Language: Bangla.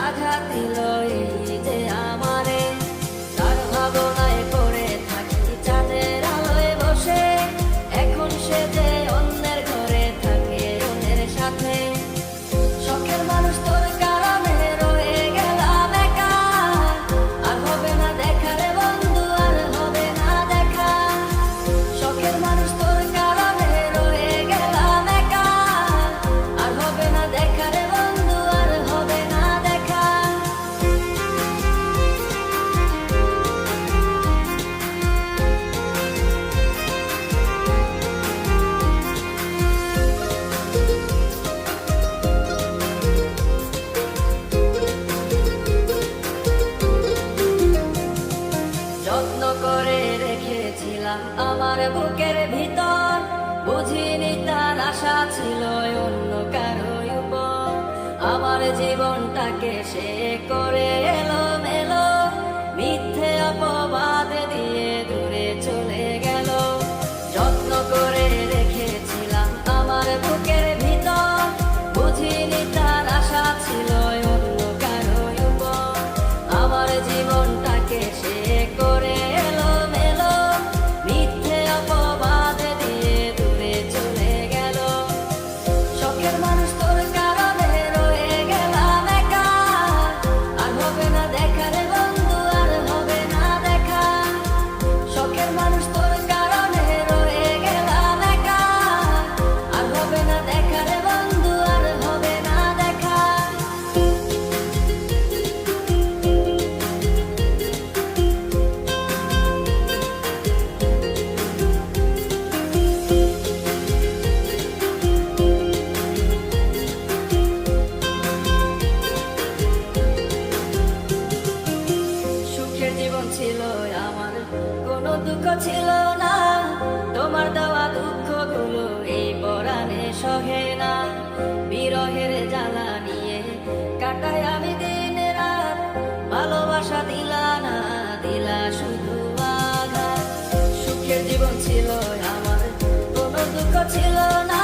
আঘাত দিল এই যে আমারে। তার ভাবনায় পড়ে থাকি চাঁদের আলোয় বসে, এখন সে যে অন্যের ঘরে থাকে অন্যের সাথে। শখের মানুষ তোর কারণে রয়ে গেলাম একা, আর হবে না দেখা রে বন্ধু, আর হবে না দেখা। শখের মানুষ তোর কারণে রয়ে গেলাম একা, আর হবে না দেখা রে বন্ধু, আর হবে না দেখা। যত্ন করে রেখেছিলাম আমার বুকের ভিতর, বুঝিনি তার আশা ছিল অন্য কারো উপর। আমার জীবনটাকে সে করে এলোমেলো, মিথ্যে অপবাদ দিয়ে দূরে চলে গেল। যত্ন করে রেখেছিলাম আমার বুকের ভিতর, বুঝিনি তার আশা ছিল অন্য কারো উপর। আমার জীবনটাকে সে করে এলোমেলো, মিথ্যে অপবাদ দিয়ে দূরে চলে গেল। শখের মানুষ তোর কারণে রয়ে গেলাম একা, আর হবে না দেখা রে বন্ধু, আর হবে না দেখা। শখের মানুষ তোর কারণে রয়ে গেলাম একা, আর হবে না দেখা রে বন্ধু, আর হবে না দেখা। সুখের জীবন ছিল আমার, কোনো দুঃখ ছিল না। তোমার দেওয়া দুঃখগুলো এই পরাণে সহে না। বিরহের জ্বালা নিয়ে কাটাই আমি দিন রাত, ভালোবাসা দিলা না, দিলা শুধু আঘাত। সুখের জীবন ছিল আমার, কোনো দুঃখ ছিল না।